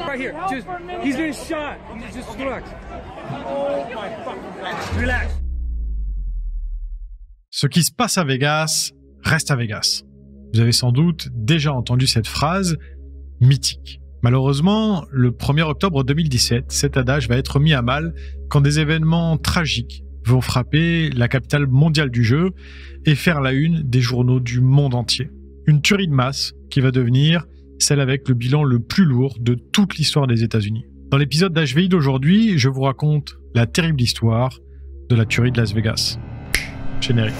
Right here. Just, he's been shot. Just relax. Oh my fucking. Relax. Ce qui se passe à Vegas reste à Vegas. Vous avez sans doute déjà entendu cette phrase mythique. Malheureusement, le 1er octobre 2017, cet adage va être mis à mal quand des événements tragiques vont frapper la capitale mondiale du jeu et faire la une des journaux du monde entier. Une tuerie de masse qui va devenir celle avec le bilan le plus lourd de toute l'histoire des États-Unis. Dans l'épisode d'HVI d'aujourd'hui, je vous raconte la terrible histoire de la tuerie de Las Vegas. Générique.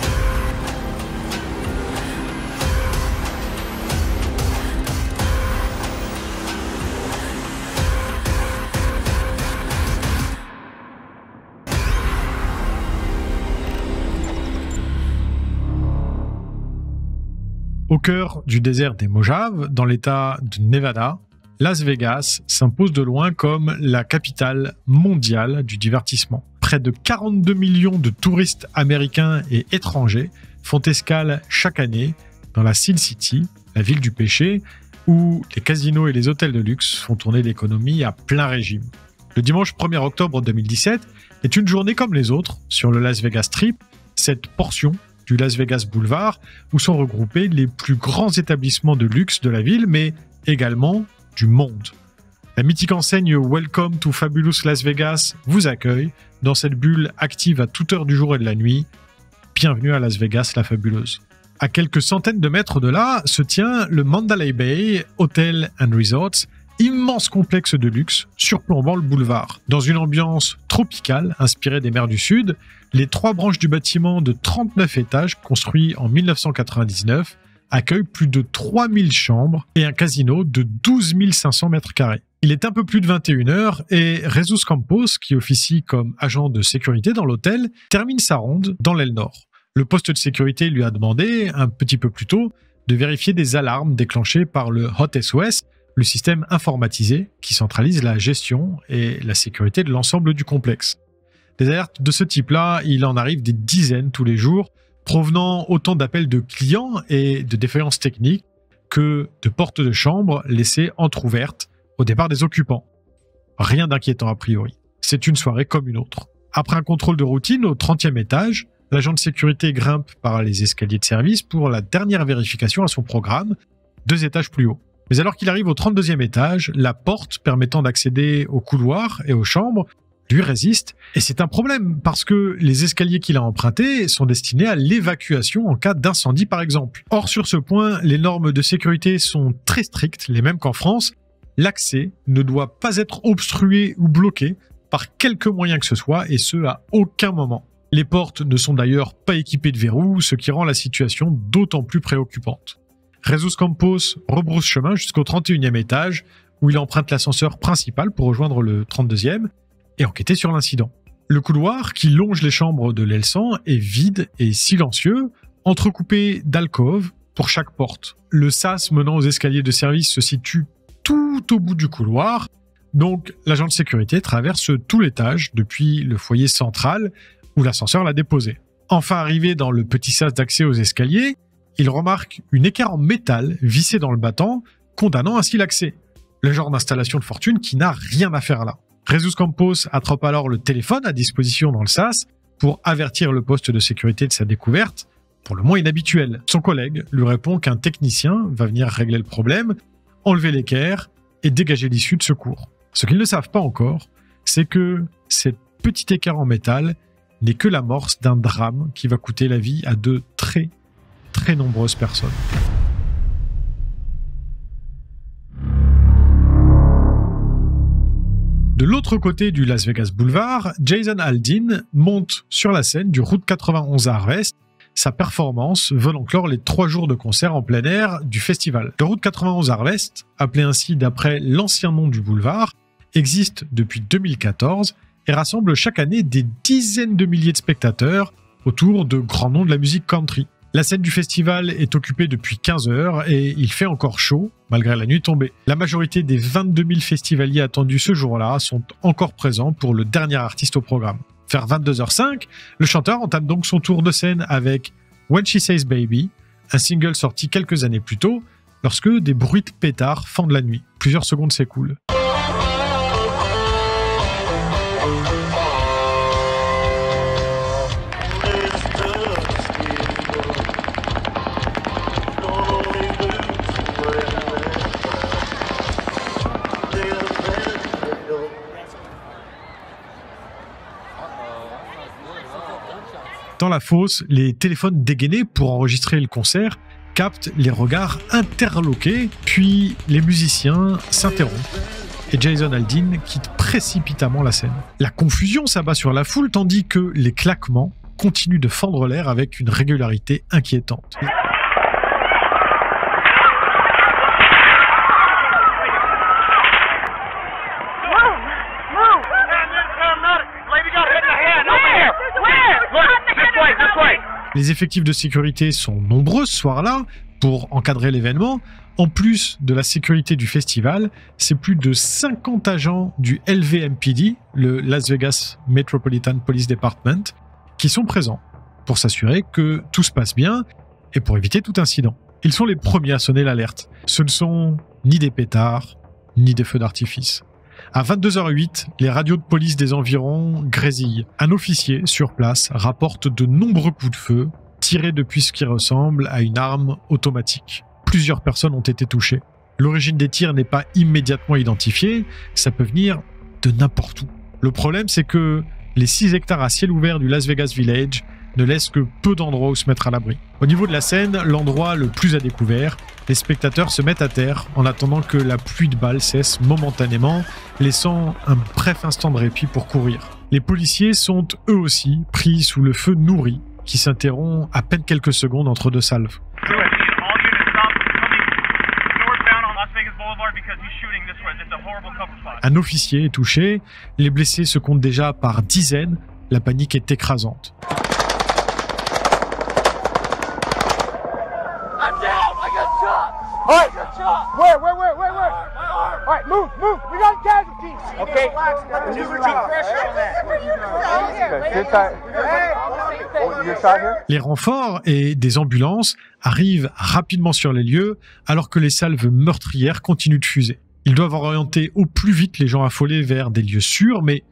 Au cœur du désert des Mojaves, dans l'état de Nevada, Las Vegas s'impose de loin comme la capitale mondiale du divertissement. Près de 42 millions de touristes américains et étrangers font escale chaque année dans la Sin City, la ville du péché, où les casinos et les hôtels de luxe font tourner l'économie à plein régime. Le dimanche 1er octobre 2017 est une journée comme les autres sur le Las Vegas Strip, cette portion du Las Vegas Boulevard, où sont regroupés les plus grands établissements de luxe de la ville, mais également du monde. La mythique enseigne Welcome to Fabulous Las Vegas vous accueille dans cette bulle active à toute heure du jour et de la nuit. Bienvenue à Las Vegas la fabuleuse. À quelques centaines de mètres de là se tient le Mandalay Bay Hotel and Resorts, immense complexe de luxe surplombant le boulevard. Dans une ambiance tropicale inspirée des mers du Sud, les 3 branches du bâtiment de 39 étages construit en 1999 accueillent plus de 3000 chambres et un casino de 12 500 mètres carrés. Il est un peu plus de 21h et Jesus Campos, qui officie comme agent de sécurité dans l'hôtel, termine sa ronde dans l'aile nord. Le poste de sécurité lui a demandé, un petit peu plus tôt, de vérifier des alarmes déclenchées par le HotSOS, le système informatisé qui centralise la gestion et la sécurité de l'ensemble du complexe. Des alertes de ce type-là, il en arrive des dizaines tous les jours, provenant autant d'appels de clients et de défaillances techniques que de portes de chambre laissées entrouvertes au départ des occupants. Rien d'inquiétant a priori. C'est une soirée comme une autre. Après un contrôle de routine au 30e étage, l'agent de sécurité grimpe par les escaliers de service pour la dernière vérification à son programme, 2 étages plus haut. Mais alors qu'il arrive au 32e étage, la porte permettant d'accéder au couloir et aux chambres lui résiste, et c'est un problème parce que les escaliers qu'il a empruntés sont destinés à l'évacuation en cas d'incendie par exemple. Or sur ce point, les normes de sécurité sont très strictes, les mêmes qu'en France. L'accès ne doit pas être obstrué ou bloqué par quelque moyen que ce soit, et ce à aucun moment. Les portes ne sont d'ailleurs pas équipées de verrous, ce qui rend la situation d'autant plus préoccupante. Jesus Campos rebrousse chemin jusqu'au 31e étage, où il emprunte l'ascenseur principal pour rejoindre le 32e et enquêter sur l'incident. Le couloir qui longe les chambres de l'aile 100 est vide et silencieux, entrecoupé d'alcôves pour chaque porte. Le sas menant aux escaliers de service se situe tout au bout du couloir, donc l'agent de sécurité traverse tout l'étage depuis le foyer central où l'ascenseur l'a déposé. Enfin arrivé dans le petit sas d'accès aux escaliers, il remarque une équerre en métal vissée dans le battant, condamnant ainsi l'accès. Le genre d'installation de fortune qui n'a rien à faire là. Jesus Campos attrape alors le téléphone à disposition dans le sas pour avertir le poste de sécurité de sa découverte, pour le moins inhabituelle. Son collègue lui répond qu'un technicien va venir régler le problème, enlever l'équerre et dégager l'issue de secours. Ce qu'ils ne savent pas encore, c'est que cette petite équerre en métal n'est que l'amorce d'un drame qui va coûter la vie à de très nombreuses personnes. De l'autre côté du Las Vegas Boulevard, Jason Aldean monte sur la scène du Route 91 Harvest. Sa performance venant clore les 3 jours de concert en plein air du festival. Le Route 91 Harvest, appelé ainsi d'après l'ancien nom du boulevard, existe depuis 2014 et rassemble chaque année des dizaines de milliers de spectateurs autour de grands noms de la musique country. La scène du festival est occupée depuis 15 heures et il fait encore chaud, malgré la nuit tombée. La majorité des 22 000 festivaliers attendus ce jour-là sont encore présents pour le dernier artiste au programme. Vers 22h05, le chanteur entame donc son tour de scène avec When She Says Baby, un single sorti quelques années plus tôt, lorsque des bruits de pétards fendent la nuit. Plusieurs secondes s'écoulent. Dans la fosse, les téléphones dégainés pour enregistrer le concert captent les regards interloqués, puis les musiciens s'interrompent et Jason Aldean quitte précipitamment la scène. La confusion s'abat sur la foule tandis que les claquements continuent de fendre l'air avec une régularité inquiétante. Les effectifs de sécurité sont nombreux ce soir-là pour encadrer l'événement. En plus de la sécurité du festival, c'est plus de 50 agents du LVMPD, le Las Vegas Metropolitan Police Department, qui sont présents pour s'assurer que tout se passe bien et pour éviter tout incident. Ils sont les premiers à sonner l'alerte. Ce ne sont ni des pétards, ni des feux d'artifice. À 22h08, les radios de police des environs grésillent. Un officier sur place rapporte de nombreux coups de feu tirés depuis ce qui ressemble à une arme automatique. Plusieurs personnes ont été touchées. L'origine des tirs n'est pas immédiatement identifiée, ça peut venir de n'importe où. Le problème, c'est que les 6 hectares à ciel ouvert du Las Vegas Village ne laissent que peu d'endroits où se mettre à l'abri. Au niveau de la scène, l'endroit le plus à découvert, les spectateurs se mettent à terre en attendant que la pluie de balles cesse momentanément, laissant un bref instant de répit pour courir. Les policiers sont eux aussi pris sous le feu nourri qui s'interrompt à peine quelques secondes entre 2 salves. Un officier est touché, les blessés se comptent déjà par dizaines, la panique est écrasante. Alright, where? Alright, move. We got casualties. Okay. Just keep pressure on that. Les renforts et des ambulances arrivent rapidement sur les lieux alors que les salves meurtrières continuent de fuser. Ils doivent orienter au plus vite les gens affolés vers des lieux sûrs, mais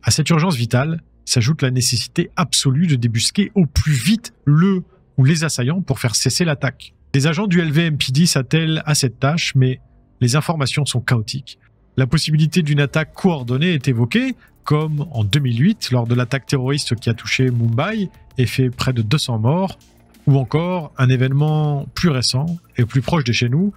à cette urgence vitale s'ajoute la nécessité absolue de débusquer au plus vite le ou les assaillants pour faire cesser l'attaque. Les agents du LVMPD s'attellent à cette tâche, mais les informations sont chaotiques. La possibilité d'une attaque coordonnée est évoquée, comme en 2008, lors de l'attaque terroriste qui a touché Mumbai et fait près de 200 morts, ou encore un événement plus récent et plus proche de chez nous,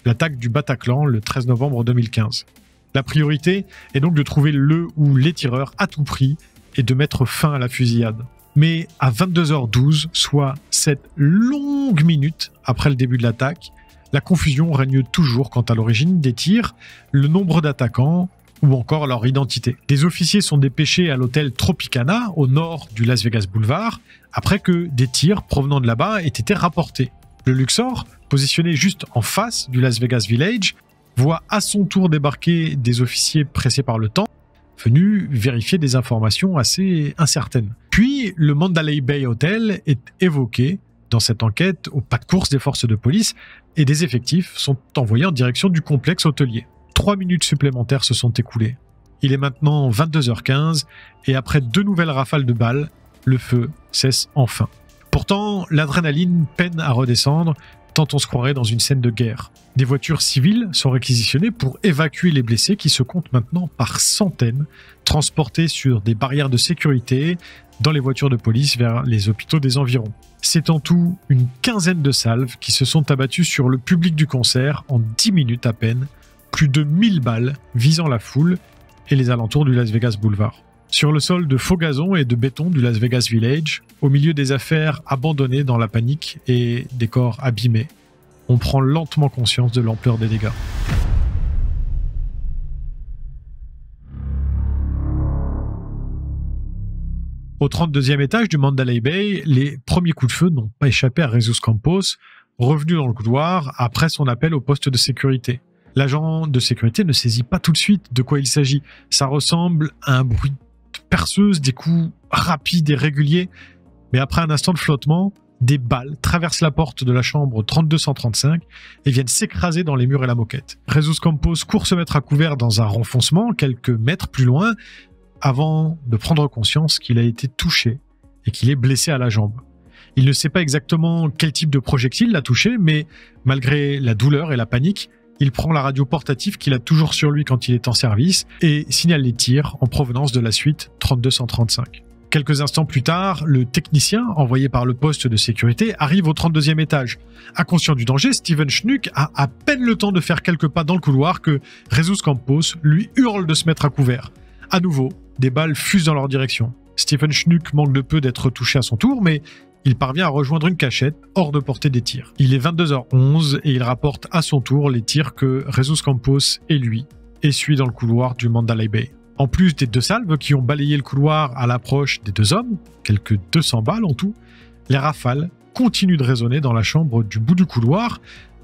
l'attaque du Bataclan le 13 novembre 2015. La priorité est donc de trouver le ou les tireurs à tout prix et de mettre fin à la fusillade. Mais à 22h12, soit 7 longues minutes après le début de l'attaque, la confusion règne toujours quant à l'origine des tirs, le nombre d'attaquants ou encore leur identité. Des officiers sont dépêchés à l'hôtel Tropicana, au nord du Las Vegas Boulevard, après que des tirs provenant de là-bas aient été rapportés. Le Luxor, positionné juste en face du Las Vegas Village, voit à son tour débarquer des officiers pressés par le temps, venus vérifier des informations assez incertaines. Puis, le Mandalay Bay Hotel est évoqué dans cette enquête au pas de course des forces de police et des effectifs sont envoyés en direction du complexe hôtelier. 3 minutes supplémentaires se sont écoulées. Il est maintenant 22h15 et après 2 nouvelles rafales de balles, le feu cesse enfin. Pourtant, l'adrénaline peine à redescendre tant on se croirait dans une scène de guerre. Des voitures civiles sont réquisitionnées pour évacuer les blessés qui se comptent maintenant par centaines, transportés sur des barrières de sécurité dans les voitures de police vers les hôpitaux des environs. C'est en tout une quinzaine de salves qui se sont abattues sur le public du concert en 10 minutes à peine, plus de 1000 balles visant la foule et les alentours du Las Vegas Boulevard. Sur le sol de faux gazon et de béton du Las Vegas Village, au milieu des affaires abandonnées dans la panique et des corps abîmés, on prend lentement conscience de l'ampleur des dégâts. Au 32e étage du Mandalay Bay, les premiers coups de feu n'ont pas échappé à Jesus Campos, revenu dans le couloir après son appel au poste de sécurité. L'agent de sécurité ne saisit pas tout de suite de quoi il s'agit. Ça ressemble à un bruit de perceuse, des coups rapides et réguliers. Mais après un instant de flottement, des balles traversent la porte de la chambre 3235 et viennent s'écraser dans les murs et la moquette. Jesus Campos court se mettre à couvert dans un renfoncement quelques mètres plus loin avant de prendre conscience qu'il a été touché et qu'il est blessé à la jambe. Il ne sait pas exactement quel type de projectile l'a touché, mais malgré la douleur et la panique, il prend la radio portative qu'il a toujours sur lui quand il est en service et signale les tirs en provenance de la suite 3235. Quelques instants plus tard, le technicien envoyé par le poste de sécurité arrive au 32e étage. Inconscient du danger, Steven Schnuck a à peine le temps de faire quelques pas dans le couloir que Jesus Campos lui hurle de se mettre à couvert. À nouveau, des balles fusent dans leur direction. Steven Schnuck manque de peu d'être touché à son tour, mais il parvient à rejoindre une cachette hors de portée des tirs. Il est 22h11 et il rapporte à son tour les tirs que Jesus Campos et lui essuient dans le couloir du Mandalay Bay. En plus des 2 salves qui ont balayé le couloir à l'approche des 2 hommes, quelques 200 balles en tout, les rafales continuent de résonner dans la chambre du bout du couloir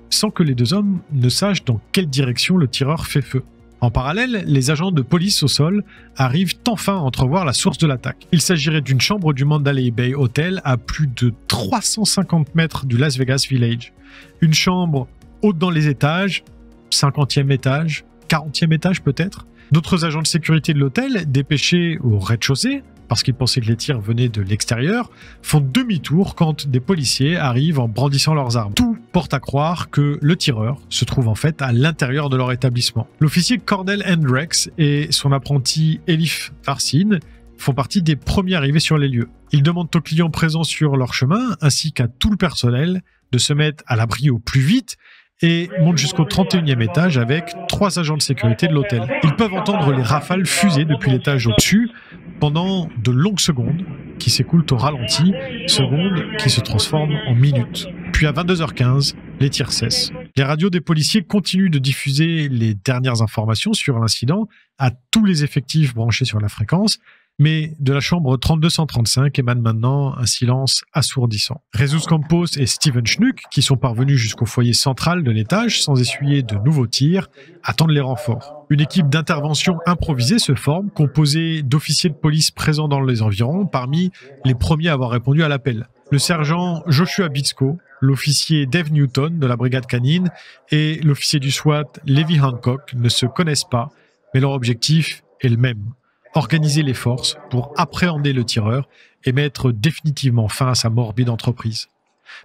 sans que les 2 hommes ne sachent dans quelle direction le tireur fait feu. En parallèle, les agents de police au sol arrivent enfin à entrevoir la source de l'attaque. Il s'agirait d'une chambre du Mandalay Bay Hotel à plus de 350 mètres du Las Vegas Village. Une chambre haute dans les étages, 50e étage, 40e étage peut-être. D'autres agents de sécurité de l'hôtel, dépêchés au rez-de-chaussée, parce qu'ils pensaient que les tirs venaient de l'extérieur, font demi-tour quand des policiers arrivent en brandissant leurs armes. Tout porte à croire que le tireur se trouve en fait à l'intérieur de leur établissement. L'officier Cornell Hendricks et son apprenti Elif Farsin font partie des premiers arrivés sur les lieux. Ils demandent aux clients présents sur leur chemin, ainsi qu'à tout le personnel, de se mettre à l'abri au plus vite et montent jusqu'au 31e étage avec 3 agents de sécurité de l'hôtel. Ils peuvent entendre les rafales fuser depuis l'étage au-dessus pendant de longues secondes qui s'écoulent au ralenti, secondes qui se transforment en minutes. Puis à 22h15, les tirs cessent. Les radios des policiers continuent de diffuser les dernières informations sur l'incident à tous les effectifs branchés sur la fréquence, mais de la chambre 3235 émane maintenant un silence assourdissant. Jesus Campos et Steven Schnuck, qui sont parvenus jusqu'au foyer central de l'étage sans essuyer de nouveaux tirs, attendent les renforts. Une équipe d'intervention improvisée se forme, composée d'officiers de police présents dans les environs, parmi les premiers à avoir répondu à l'appel. Le sergent Joshua Bitsko, l'officier Dave Newton de la brigade canine et l'officier du SWAT Levi Hancock ne se connaissent pas, mais leur objectif est le même. Organiser les forces pour appréhender le tireur et mettre définitivement fin à sa morbide entreprise.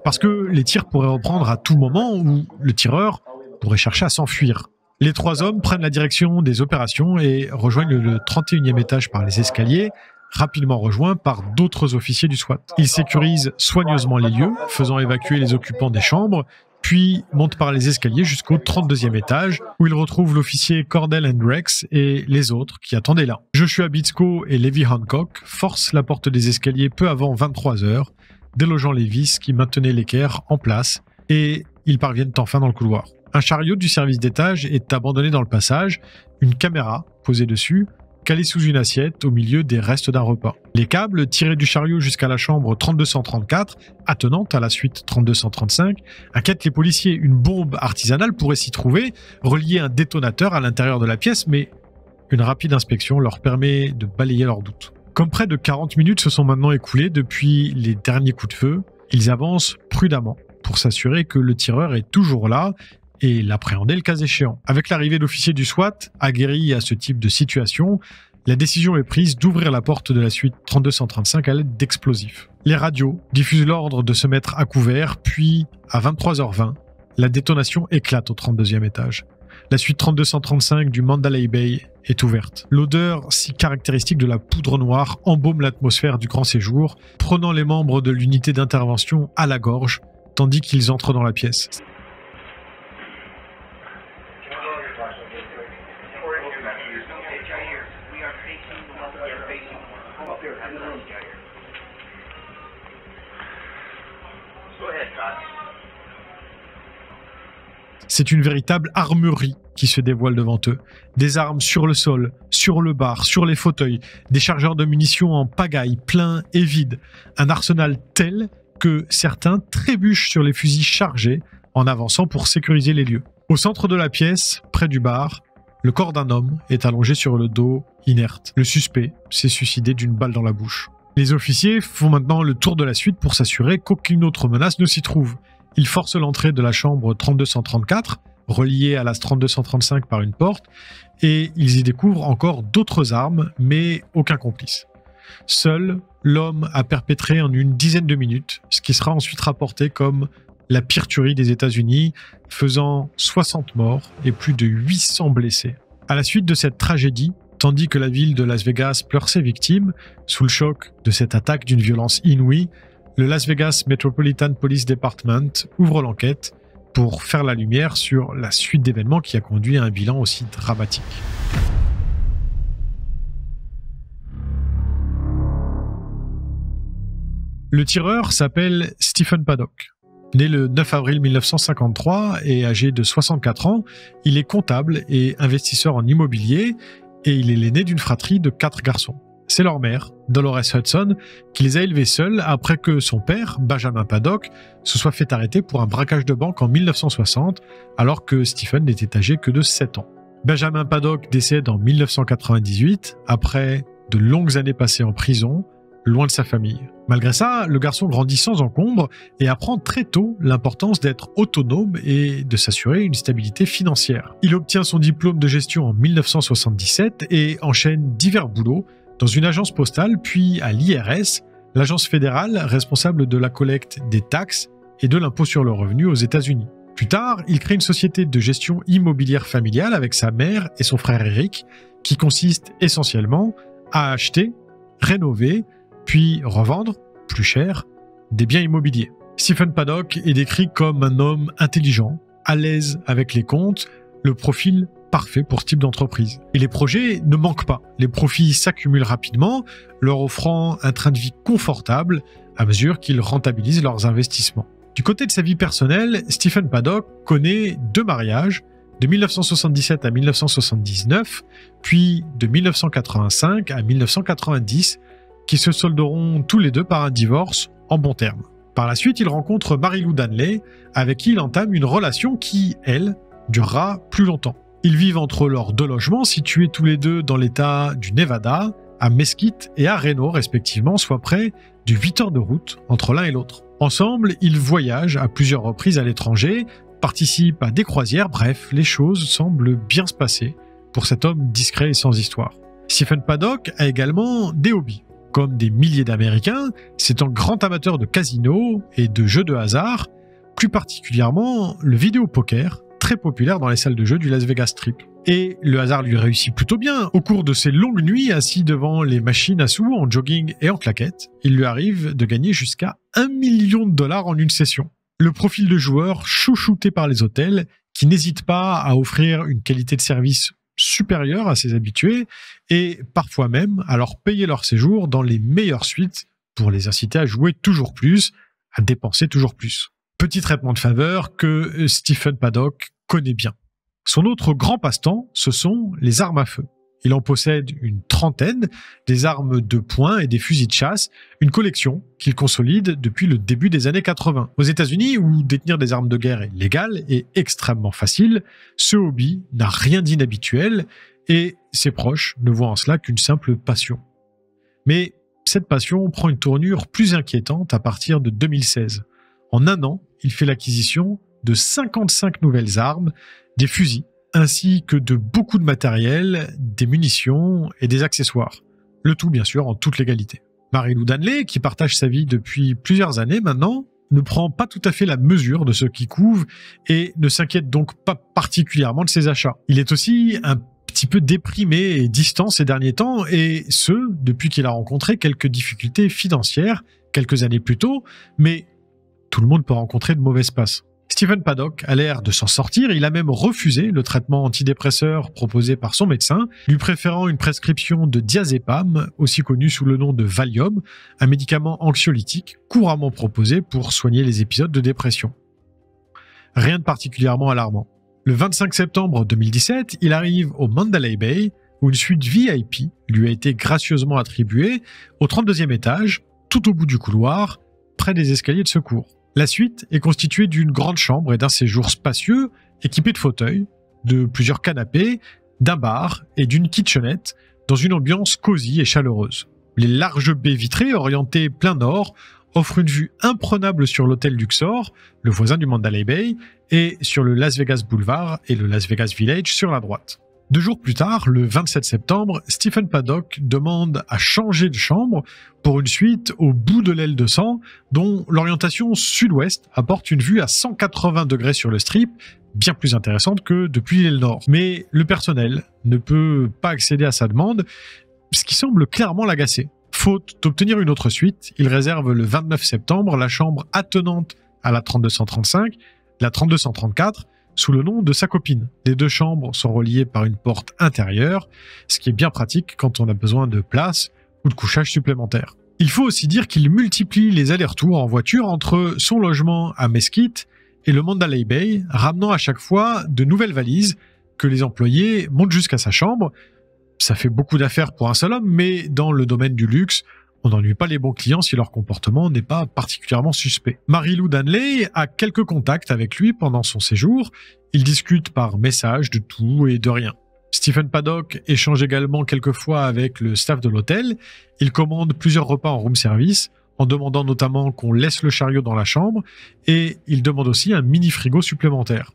Parce que les tirs pourraient reprendre à tout moment où le tireur pourrait chercher à s'enfuir. Les 3 hommes prennent la direction des opérations et rejoignent le 31e étage par les escaliers, rapidement rejoints par d'autres officiers du SWAT. Ils sécurisent soigneusement les lieux, faisant évacuer les occupants des chambres, puis montent par les escaliers jusqu'au 32e étage, où ils retrouvent l'officier Cornell Hendricks et les autres qui attendaient là. Joshua Bitsko et Levi Hancock forcent la porte des escaliers peu avant 23h, délogeant les vis qui maintenaient l'équerre en place, et ils parviennent enfin dans le couloir. Un chariot du service d'étage est abandonné dans le passage, une caméra posée dessus, calée sous une assiette au milieu des restes d'un repas. Les câbles tirés du chariot jusqu'à la chambre 3234, attenante à la suite 3235, inquiètent les policiers. Une bombe artisanale pourrait s'y trouver, relier un détonateur à l'intérieur de la pièce, mais une rapide inspection leur permet de balayer leurs doutes. Comme près de 40 minutes se sont maintenant écoulées depuis les derniers coups de feu, ils avancent prudemment pour s'assurer que le tireur est toujours là et l'appréhender le cas échéant. Avec l'arrivée d'officiers du SWAT, aguerris à ce type de situation, la décision est prise d'ouvrir la porte de la suite 3235 à l'aide d'explosifs. Les radios diffusent l'ordre de se mettre à couvert, puis à 23h20, la détonation éclate au 32e étage. La suite 3235 du Mandalay Bay est ouverte. L'odeur si caractéristique de la poudre noire embaume l'atmosphère du grand séjour, prenant les membres de l'unité d'intervention à la gorge, tandis qu'ils entrent dans la pièce. C'est une véritable armurerie qui se dévoile devant eux. Des armes sur le sol, sur le bar, sur les fauteuils, des chargeurs de munitions en pagaille, pleins et vides. Un arsenal tel que certains trébuchent sur les fusils chargés en avançant pour sécuriser les lieux. Au centre de la pièce, près du bar, le corps d'un homme est allongé sur le dos, inerte. Le suspect s'est suicidé d'une balle dans la bouche. Les officiers font maintenant le tour de la suite pour s'assurer qu'aucune autre menace ne s'y trouve. Ils forcent l'entrée de la chambre 3234, reliée à la 3235 par une porte, et ils y découvrent encore d'autres armes, mais aucun complice. Seul, l'homme a perpétré en une dizaine de minutes, ce qui sera ensuite rapporté comme la pire tuerie des États-Unis, faisant 60 morts et plus de 800 blessés. À la suite de cette tragédie, tandis que la ville de Las Vegas pleure ses victimes, sous le choc de cette attaque d'une violence inouïe, le Las Vegas Metropolitan Police Department ouvre l'enquête pour faire la lumière sur la suite d'événements qui a conduit à un bilan aussi dramatique. Le tireur s'appelle Stephen Paddock. Né le 9 avril 1953 et âgé de 64 ans, il est comptable et investisseur en immobilier et il est l'aîné d'une fratrie de 4 garçons. C'est leur mère, Dolores Hudson, qui les a élevés seuls après que son père, Benjamin Paddock, se soit fait arrêter pour un braquage de banque en 1960, alors que Stephen n'était âgé que de 7 ans. Benjamin Paddock décède en 1998, après de longues années passées en prison, loin de sa famille. Malgré ça, le garçon grandit sans encombre et apprend très tôt l'importance d'être autonome et de s'assurer une stabilité financière. Il obtient son diplôme de gestion en 1977 et enchaîne divers boulots dans une agence postale, puis à l'IRS, l'agence fédérale responsable de la collecte des taxes et de l'impôt sur le revenu aux États-Unis. Plus tard, il crée une société de gestion immobilière familiale avec sa mère et son frère Eric, qui consiste essentiellement à acheter, rénover, puis revendre, plus cher, des biens immobiliers. Stephen Paddock est décrit comme un homme intelligent, à l'aise avec les comptes, le profil parfait pour ce type d'entreprise. Et les projets ne manquent pas. Les profits s'accumulent rapidement, leur offrant un train de vie confortable à mesure qu'ils rentabilisent leurs investissements. Du côté de sa vie personnelle, Stephen Paddock connaît 2 mariages, de 1977 à 1979, puis de 1985 à 1990, qui se solderont tous les deux par un divorce en bons termes. Par la suite, il rencontre Mary-Lou Danley, avec qui il entame une relation qui, elle, durera plus longtemps. Ils vivent entre leurs 2 logements, situés tous les deux dans l'état du Nevada, à Mesquite et à Reno respectivement, soit près de 8 heures de route entre l'un et l'autre. Ensemble, ils voyagent à plusieurs reprises à l'étranger, participent à des croisières, bref, les choses semblent bien se passer pour cet homme discret et sans histoire. Stephen Paddock a également des hobbies. Comme des milliers d'Américains, c'est un grand amateur de casino et de jeux de hasard, plus particulièrement le vidéo-poker, très populaire dans les salles de jeux du Las Vegas Strip. Et le hasard lui réussit plutôt bien. Au cours de ses longues nuits assis devant les machines à sous en jogging et en claquettes, il lui arrive de gagner jusqu'à $1 million en une session. Le profil de joueur chouchouté par les hôtels qui n'hésite pas à offrir une qualité de service supérieure à ses habitués et parfois même à leur payer leur séjour dans les meilleures suites pour les inciter à jouer toujours plus, à dépenser toujours plus. Petit traitement de faveur que Stephen Paddock connaît bien. Son autre grand passe-temps, ce sont les armes à feu. Il en possède une trentaine, des armes de poing et des fusils de chasse, une collection qu'il consolide depuis le début des années 80. Aux États-Unis, où détenir des armes de guerre est légal et extrêmement facile, ce hobby n'a rien d'inhabituel et ses proches ne voient en cela qu'une simple passion. Mais cette passion prend une tournure plus inquiétante à partir de 2016. En un an, il fait l'acquisition de 55 nouvelles armes, des fusils, ainsi que de beaucoup de matériel, des munitions et des accessoires. Le tout, bien sûr, en toute légalité. Mary-Lou Danley, qui partage sa vie depuis plusieurs années maintenant, ne prend pas tout à fait la mesure de ce qui couvre et ne s'inquiète donc pas particulièrement de ses achats. Il est aussi un petit peu déprimé et distant ces derniers temps, et ce, depuis qu'il a rencontré quelques difficultés financières quelques années plus tôt, mais tout le monde peut rencontrer de mauvaises passes. Stephen Paddock a l'air de s'en sortir, il a même refusé le traitement antidépresseur proposé par son médecin, lui préférant une prescription de diazépam, aussi connu sous le nom de Valium, un médicament anxiolytique couramment proposé pour soigner les épisodes de dépression. Rien de particulièrement alarmant. Le 25 septembre 2017, il arrive au Mandalay Bay, où une suite VIP lui a été gracieusement attribuée au 32e étage, tout au bout du couloir, près des escaliers de secours. La suite est constituée d'une grande chambre et d'un séjour spacieux, équipé de fauteuils, de plusieurs canapés, d'un bar et d'une kitchenette, dans une ambiance cosy et chaleureuse. Les larges baies vitrées orientées plein nord offrent une vue imprenable sur l'hôtel Luxor, le voisin du Mandalay Bay, et sur le Las Vegas Boulevard et le Las Vegas Village sur la droite. 2 jours plus tard, le 27 septembre, Stephen Paddock demande à changer de chambre pour une suite au bout de l'aile de sang, dont l'orientation sud-ouest apporte une vue à 180 degrés sur le strip, bien plus intéressante que depuis l'aile nord. Mais le personnel ne peut pas accéder à sa demande, ce qui semble clairement l'agacer. Faute d'obtenir une autre suite, il réserve le 29 septembre la chambre attenante à la 3235, la 3234, sous le nom de sa copine. Les 2 chambres sont reliées par une porte intérieure, ce qui est bien pratique quand on a besoin de place ou de couchage supplémentaire. Il faut aussi dire qu'il multiplie les allers-retours en voiture entre son logement à Mesquite et le Mandalay Bay, ramenant à chaque fois de nouvelles valises que les employés montent jusqu'à sa chambre. Ça fait beaucoup d'affaires pour un seul homme, mais dans le domaine du luxe, on n'ennuie pas les bons clients si leur comportement n'est pas particulièrement suspect. Mary-Lou Danley a quelques contacts avec lui pendant son séjour. Ils discutent par message de tout et de rien. Stephen Paddock échange également quelques fois avec le staff de l'hôtel. Il commande plusieurs repas en room service, en demandant notamment qu'on laisse le chariot dans la chambre, et il demande aussi un mini-frigo supplémentaire.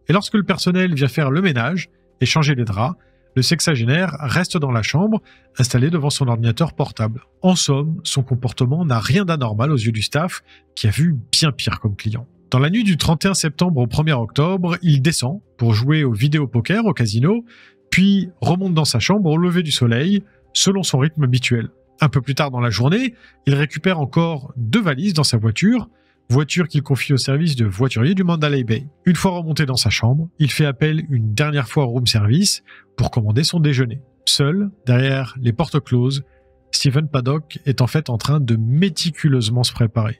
Et lorsque le personnel vient faire le ménage et changer les draps, le sexagénaire reste dans la chambre, installé devant son ordinateur portable. En somme, son comportement n'a rien d'anormal aux yeux du staff, qui a vu bien pire comme client. Dans la nuit du 31 septembre au 1er octobre, il descend pour jouer au vidéo-poker au casino, puis remonte dans sa chambre au lever du soleil, selon son rythme habituel. Un peu plus tard dans la journée, il récupère encore 2 valises dans sa voiture qu'il confie au service de voiturier du Mandalay Bay. Une fois remonté dans sa chambre, il fait appel une dernière fois au room service pour commander son déjeuner. Seul, derrière les portes closes, Stephen Paddock est en fait en train de méticuleusement se préparer.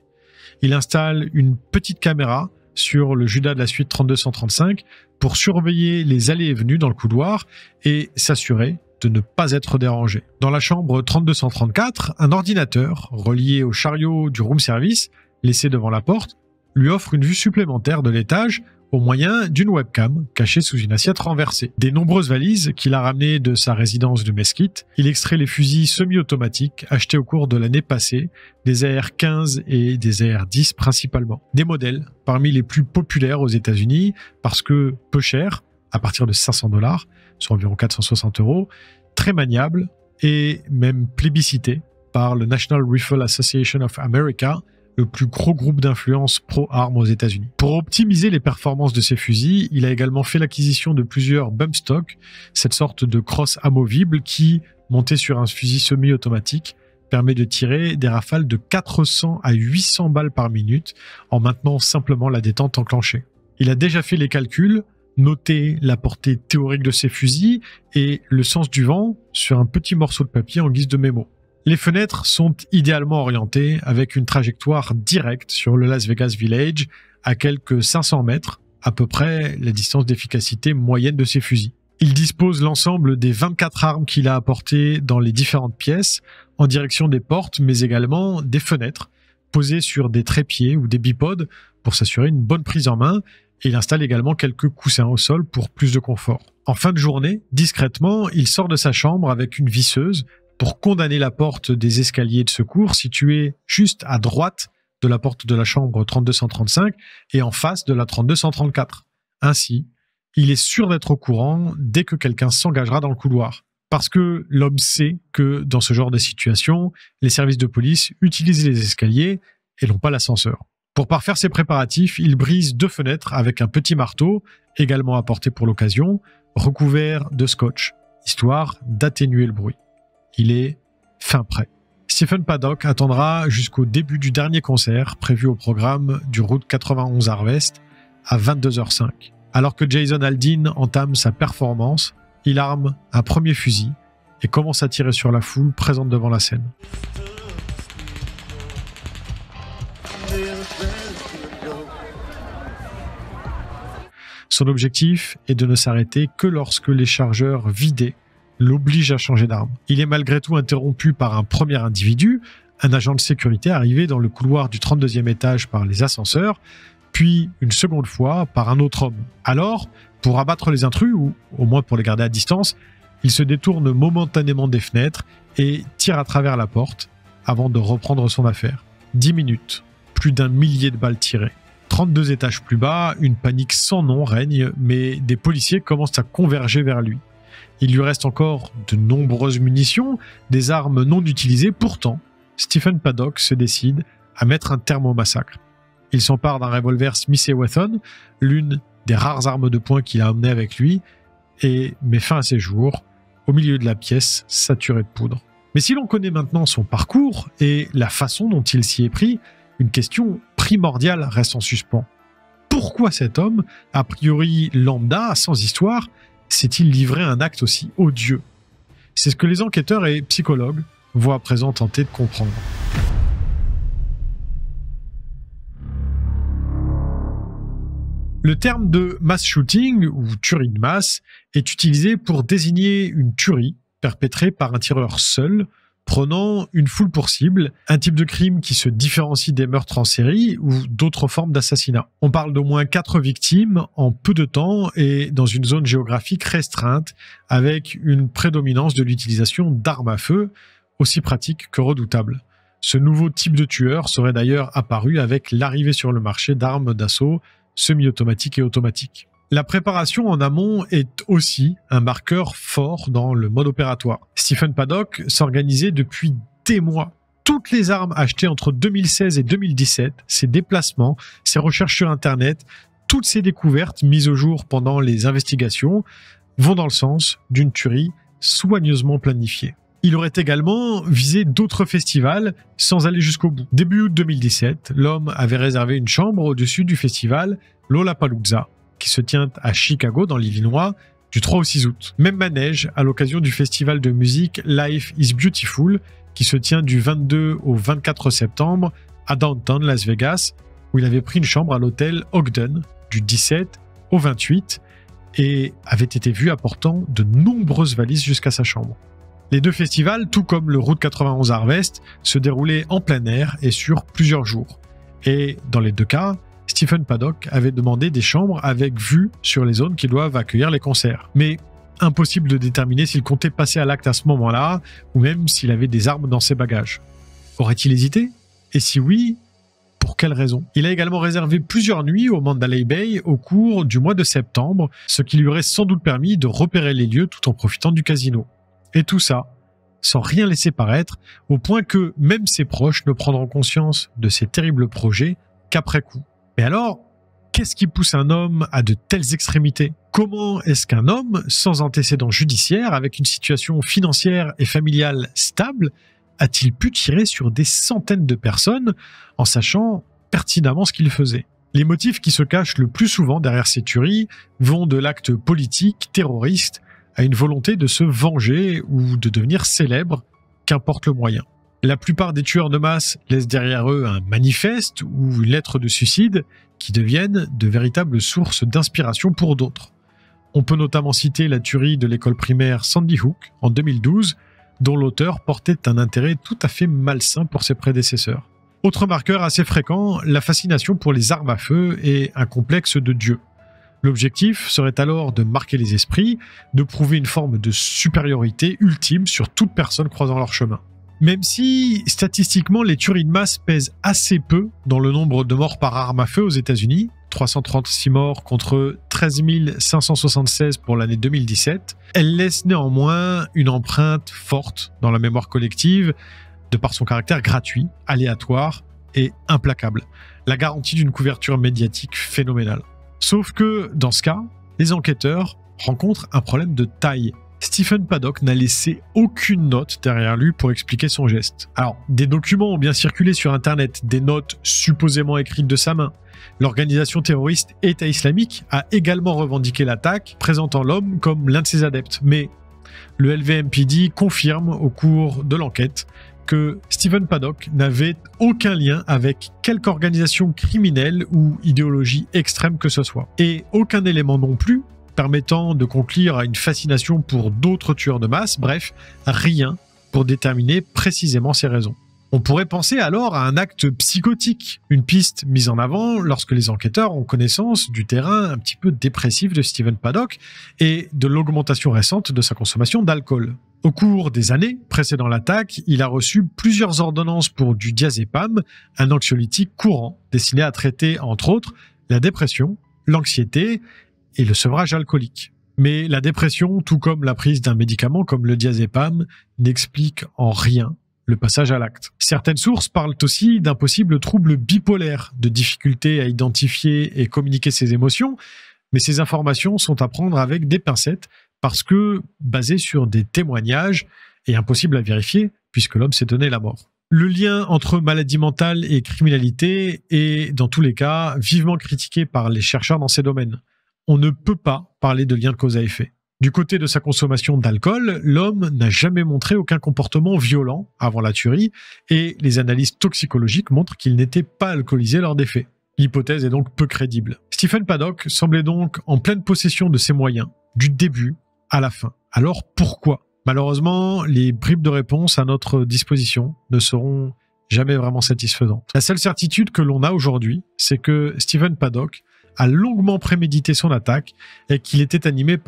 Il installe une petite caméra sur le Judas de la suite 3235 pour surveiller les allées et venues dans le couloir et s'assurer de ne pas être dérangé. Dans la chambre 3234, un ordinateur relié au chariot du room service laissé devant la porte, lui offre une vue supplémentaire de l'étage au moyen d'une webcam cachée sous une assiette renversée. Des nombreuses valises qu'il a ramenées de sa résidence de Mesquite, il extrait les fusils semi-automatiques achetés au cours de l'année passée, des AR-15 et des AR-10 principalement. Des modèles parmi les plus populaires aux États-Unis parce que peu chers, à partir de $500, soit environ 460 €, très maniables et même plébiscités par le National Rifle Association of America, le plus gros groupe d'influence pro-armes aux États-Unis. Pour optimiser les performances de ces fusils, il a également fait l'acquisition de plusieurs bump stock, cette sorte de crosse amovible qui, montée sur un fusil semi-automatique, permet de tirer des rafales de 400 à 800 balles par minute en maintenant simplement la détente enclenchée. Il a déjà fait les calculs, noté la portée théorique de ces fusils et le sens du vent sur un petit morceau de papier en guise de mémo. Les fenêtres sont idéalement orientées avec une trajectoire directe sur le Las Vegas Village à quelques 500 mètres, à peu près la distance d'efficacité moyenne de ces fusils. Il dispose l'ensemble des 24 armes qu'il a apportées dans les différentes pièces en direction des portes mais également des fenêtres posées sur des trépieds ou des bipodes pour s'assurer une bonne prise en main et il installe également quelques coussins au sol pour plus de confort. En fin de journée, discrètement, il sort de sa chambre avec une visseuse pour condamner la porte des escaliers de secours située juste à droite de la porte de la chambre 3235 et en face de la 3234. Ainsi, il est sûr d'être au courant dès que quelqu'un s'engagera dans le couloir. Parce que l'homme sait que dans ce genre de situation, les services de police utilisent les escaliers et non pas l'ascenseur. Pour parfaire ses préparatifs, il brise 2 fenêtres avec un petit marteau, également apporté pour l'occasion, recouvert de scotch, histoire d'atténuer le bruit. Il est fin prêt. Stephen Paddock attendra jusqu'au début du dernier concert prévu au programme du Route 91 Harvest à 22h05. Alors que Jason Aldean entame sa performance, il arme un premier fusil et commence à tirer sur la foule présente devant la scène. Son objectif est de ne s'arrêter que lorsque les chargeurs vidés l'obligent à changer d'arme. Il est malgré tout interrompu par un premier individu, un agent de sécurité arrivé dans le couloir du 32e étage par les ascenseurs, puis une seconde fois par un autre homme. Alors, pour abattre les intrus, ou au moins pour les garder à distance, il se détourne momentanément des fenêtres et tire à travers la porte avant de reprendre son affaire. 10 minutes, plus d'1 millier de balles tirées. 32 étages plus bas, une panique sans nom règne, mais des policiers commencent à converger vers lui. Il lui reste encore de nombreuses munitions, des armes non utilisées. Pourtant, Stephen Paddock se décide à mettre un terme au massacre. Il s'empare d'un revolver Smith & Wesson, l'une des rares armes de poing qu'il a emmenées avec lui, et met fin à ses jours, au milieu de la pièce saturée de poudre. Mais si l'on connaît maintenant son parcours et la façon dont il s'y est pris, une question primordiale reste en suspens. Pourquoi cet homme, a priori lambda, sans histoire, s'est-il livré à un acte aussi odieux? C'est ce que les enquêteurs et psychologues vont à présent tenter de comprendre. Le terme de mass shooting, ou tuerie de masse, est utilisé pour désigner une tuerie perpétrée par un tireur seul, prenant une foule pour cible, un type de crime qui se différencie des meurtres en série ou d'autres formes d'assassinat. On parle d'au moins 4 victimes en peu de temps et dans une zone géographique restreinte, avec une prédominance de l'utilisation d'armes à feu, aussi pratique que redoutable. Ce nouveau type de tueur serait d'ailleurs apparu avec l'arrivée sur le marché d'armes d'assaut semi-automatiques et automatiques. La préparation en amont est aussi un marqueur fort dans le mode opératoire. Stephen Paddock s'organisait depuis des mois. Toutes les armes achetées entre 2016 et 2017, ses déplacements, ses recherches sur Internet, toutes ces découvertes mises au jour pendant les investigations vont dans le sens d'une tuerie soigneusement planifiée. Il aurait également visé d'autres festivals sans aller jusqu'au bout. Début août 2017, l'homme avait réservé une chambre au-dessus du festival Lollapalooza, qui se tient à Chicago dans l'Illinois du 3 au 6 août. Même manège à l'occasion du festival de musique Life is Beautiful, qui se tient du 22 au 24 septembre à Downtown Las Vegas, où il avait pris une chambre à l'hôtel Ogden du 17 au 28 et avait été vu apportant de nombreuses valises jusqu'à sa chambre. Les deux festivals, tout comme le Route 91 Harvest, se déroulaient en plein air et sur plusieurs jours. Et dans les deux cas, Stephen Paddock avait demandé des chambres avec vue sur les zones qui doivent accueillir les concerts. Mais impossible de déterminer s'il comptait passer à l'acte à ce moment-là, ou même s'il avait des armes dans ses bagages. Aurait-il hésité? Et si oui, pour quelle raison? Il a également réservé plusieurs nuits au Mandalay Bay au cours du mois de septembre, ce qui lui aurait sans doute permis de repérer les lieux tout en profitant du casino. Et tout ça, sans rien laisser paraître, au point que même ses proches ne prendront conscience de ces terribles projets qu'après coup. Mais alors, qu'est-ce qui pousse un homme à de telles extrémités? Comment est-ce qu'un homme, sans antécédent judiciaire, avec une situation financière et familiale stable, a-t-il pu tirer sur des centaines de personnes en sachant pertinemment ce qu'il faisait? Les motifs qui se cachent le plus souvent derrière ces tueries vont de l'acte politique, terroriste, à une volonté de se venger ou de devenir célèbre, qu'importe le moyen. La plupart des tueurs de masse laissent derrière eux un manifeste ou une lettre de suicide qui deviennent de véritables sources d'inspiration pour d'autres. On peut notamment citer la tuerie de l'école primaire Sandy Hook en 2012, dont l'auteur portait un intérêt tout à fait malsain pour ses prédécesseurs. Autre marqueur assez fréquent, la fascination pour les armes à feu et un complexe de Dieu. L'objectif serait alors de marquer les esprits, de prouver une forme de supériorité ultime sur toute personne croisant leur chemin. Même si, statistiquement, les tueries de masse pèsent assez peu dans le nombre de morts par arme à feu aux États-Unis, 336 morts contre 13 576 pour l'année 2017, elles laissent néanmoins une empreinte forte dans la mémoire collective, de par son caractère gratuit, aléatoire et implacable, la garantie d'une couverture médiatique phénoménale. Sauf que, dans ce cas, les enquêteurs rencontrent un problème de taille. Stephen Paddock n'a laissé aucune note derrière lui pour expliquer son geste. Alors, des documents ont bien circulé sur Internet, des notes supposément écrites de sa main. L'organisation terroriste État islamique a également revendiqué l'attaque, présentant l'homme comme l'un de ses adeptes. Mais le LVMPD confirme au cours de l'enquête que Stephen Paddock n'avait aucun lien avec quelque organisation criminelle ou idéologie extrême que ce soit. Et aucun élément non plus permettant de conclure à une fascination pour d'autres tueurs de masse, bref, rien pour déterminer précisément ses raisons. On pourrait penser alors à un acte psychotique, une piste mise en avant lorsque les enquêteurs ont connaissance du terrain un petit peu dépressif de Stephen Paddock et de l'augmentation récente de sa consommation d'alcool. Au cours des années précédant l'attaque, il a reçu plusieurs ordonnances pour du diazépam, un anxiolytique courant destiné à traiter, entre autres, la dépression, l'anxiété et le sevrage alcoolique. Mais la dépression, tout comme la prise d'un médicament comme le diazépam, n'explique en rien le passage à l'acte. Certaines sources parlent aussi d'un possible trouble bipolaire, de difficulté à identifier et communiquer ses émotions, mais ces informations sont à prendre avec des pincettes parce que basées sur des témoignages et impossibles à vérifier puisque l'homme s'est donné la mort. Le lien entre maladie mentale et criminalité est, dans tous les cas, vivement critiqué par les chercheurs dans ces domaines. On ne peut pas parler de lien de cause à effet. Du côté de sa consommation d'alcool, l'homme n'a jamais montré aucun comportement violent avant la tuerie et les analyses toxicologiques montrent qu'il n'était pas alcoolisé lors des faits. L'hypothèse est donc peu crédible. Stephen Paddock semblait donc en pleine possession de ses moyens, du début à la fin. Alors pourquoi ? Malheureusement, les bribes de réponse à notre disposition ne seront jamais vraiment satisfaisantes. La seule certitude que l'on a aujourd'hui, c'est que Stephen Paddock a longuement prémédité son attaque et qu'il était animé par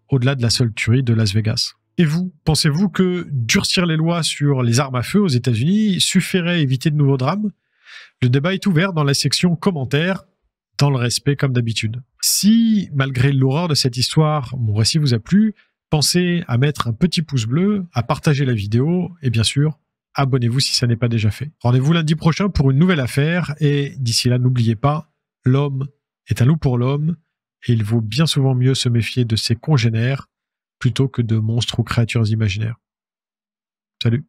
au-delà de la seule tuerie de Las Vegas. Et vous, pensez-vous que durcir les lois sur les armes à feu aux États-Unis suffirait à éviter de nouveaux drames ? Le débat est ouvert dans la section commentaires, dans le respect comme d'habitude. Si, malgré l'horreur de cette histoire, mon récit vous a plu, pensez à mettre un petit pouce bleu, à partager la vidéo et bien sûr, abonnez-vous si ça n'est pas déjà fait. Rendez-vous lundi prochain pour une nouvelle affaire et d'ici là, n'oubliez pas, l'homme est un loup pour l'homme et il vaut bien souvent mieux se méfier de ses congénères plutôt que de monstres ou créatures imaginaires. Salut.